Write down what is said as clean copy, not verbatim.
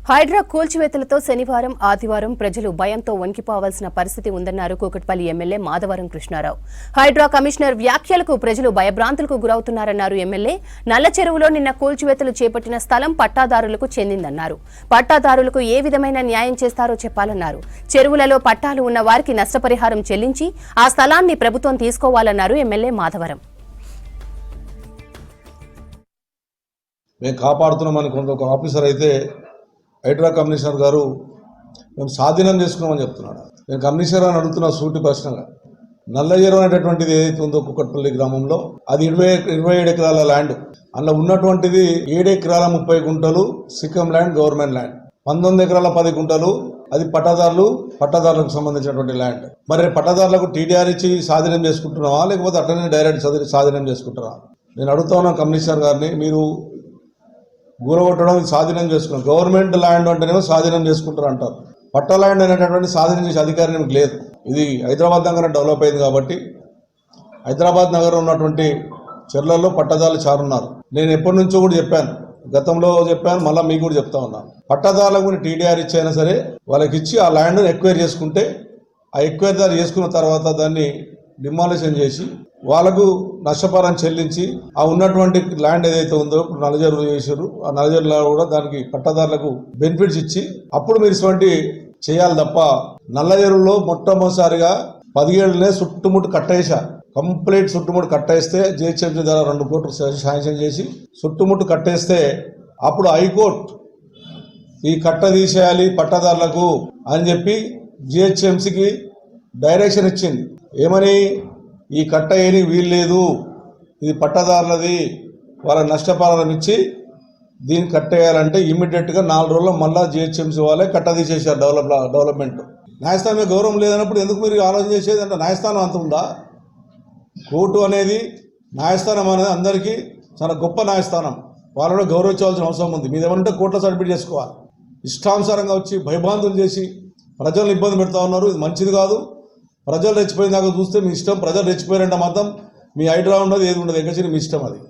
హైడ్రా కూల్చివేతలతో శనివారం ఆదివారం ప్రజలు భయంతో వణికిపోవాల్సిన పరిస్థితి ఉందన్నారు కూకట్పల్లి ఎమ్మెల్యే మాధవరం కృష్ణారావు. హైడ్రా కమిషనర్ వ్యాఖ్యలకు ప్రజలు భయభ్రాంతులకు గురవుతున్నారన్నారు ఎమ్మెల్యే. నల్ల చెరువులో నిన్న కూల్చివేతలు చేపట్టిన స్థలం పట్టాదారులకు చెందిందన్నారు. పట్టాదారులకు ఏ విధమైన న్యాయం చేస్తారో చెప్పాలన్నారు. చెరువులలో పట్టాలు ఉన్న వారికి నష్టపరిహారం చెల్లించి ఆ స్థలాన్ని ప్రభుత్వం తీసుకోవాలన్నారు ఎమ్మెల్యే మాధవరం. మేము కాపాడుతున్నామని ఒక ఆఫీసర్ అయితే హైడ్రా కమిషనర్ గారు మేము స్వాధీనం చేసుకున్నామని చెప్తున్నాడు. నేను కమిషనర్ అని అడుగుతున్నా సూటి ప్రశ్నగా. నల్లజెరువు అనేటటువంటిది ఏదైతే ఉందో కూకట్పల్లి గ్రామంలో అది 27 ఎకరాల ల్యాండ్. అందులో ఉన్నటువంటిది 7 ఎకరాల 30 గుంటలు సిక్కం ల్యాండ్, గవర్నమెంట్ ల్యాండ్. 19 ఎకరాల 10 గుంటలు అది పట్టాదారులకు సంబంధించినటువంటి ల్యాండ్. మరి పట్టాదారులకు టీడీఆర్ ఇచ్చి స్వాధీనం చేసుకుంటున్నావా లేకపోతే అట్లనే డైరెక్ట్ స్వాధీనం చేసుకుంటారా? నేను అడుగుతా ఉన్నా కమిషనర్ గారిని, మీరు గూరగొట్టడం స్వాధీనం చేసుకున్నారు. గవర్నమెంట్ ల్యాండ్ అంటేనేమో స్వాధీనం చేసుకుంటారు అంటారు. పట్టా ల్యాండ్ అనేటటువంటి స్వాధీనం చేసే అధికారం మీకు లేదు. ఇది హైదరాబాద్ నగరం డెవలప్ అయింది కాబట్టి హైదరాబాద్ నగరం ఉన్నటువంటి చెర్లలో పట్టదారులు చారున్నారు. నేను ఎప్పటి నుంచో కూడా చెప్పాను, గతంలో చెప్పాను, మళ్ళీ మీకు కూడా చెప్తా ఉన్నాను. పట్టదారులకు టీడీఆర్ ఇచ్చైనా సరే వాళ్ళకి ఇచ్చి ఆ ల్యాండ్ను ఎక్వైర్ చేసుకుంటే ఆ ఎక్వైర్ దారి చేసుకున్న తర్వాత దాన్ని డిమాలిషన్ చేసి వాళ్ళకు నష్టపరం చెల్లించి ఆ ఉన్నటువంటి ల్యాండ్ ఏదైతే ఉందో ఇప్పుడు నల్లజెరువు చేశారు, ఆ నల్లజెరువులో కూడా దానికి పట్టదారులకు బెనిఫిట్స్ ఇచ్చి అప్పుడు మీరు ఇటువంటి చేయాలి తప్ప నల్లజెరువులో మొట్టమొదటిసారిగా 17 చుట్టుముట్టు కట్టేసా. కంప్లీట్ చుట్టుముట్టు కట్టేస్తే జిహెచ్ఎంసీ ద్వారా 2 కోట్లు శాంక్షన్ చేసి చుట్టుముట్టు కట్టేస్తే అప్పుడు హైకోర్టు ఈ కట్ట తీసేయాలి పట్టదారులకు అని చెప్పి జిహెచ్ఎంసీకి డైరెక్షన్ ఇచ్చింది. ఏమని? ఈ కట్ట ఏని వీల్లేదు, ఇది పట్టదారులది, వాళ్ళకి నష్టపరిహారం ఇచ్చి దీన్ని కట్టేయాలంటే ఇమ్మీడియట్గా 4 రోజుల్లో మళ్ళీ జిహెచ్ఎంసీ వాళ్ళే కట్ట తీసేశారు. డెవలప్మెంట్ న్యాయస్థానం గౌరవం లేదన్నప్పుడు ఎందుకు మీరు ఆలోచన చేసేది? అంటే న్యాయస్థానం అంత ఉందా? కోర్టు అనేది న్యాయస్థానం అనేది అందరికీ చాలా గొప్ప న్యాయస్థానం, వాళ్ళలో గౌరవించవలసిన అవసరం ఉంది. మీరు ఏమంటే కోర్టులో సబ్మిట్ చేసుకోవాలి. ఇష్టానుసారంగా వచ్చి భయభ్రాంతులు చేసి ప్రజలను ఇబ్బంది పెడతా ఉన్నారు. ఇది మంచిది కాదు. ప్రజలు రెచ్చిపోయినాక చూస్తే మీ ఇష్టం. ప్రజలు రెచ్చిపోయారంటే మాత్రం మీ హైడ్రా ఉండదు, ఏది ఉండదు, ఎక్కడికి మీ ఇష్టం అది.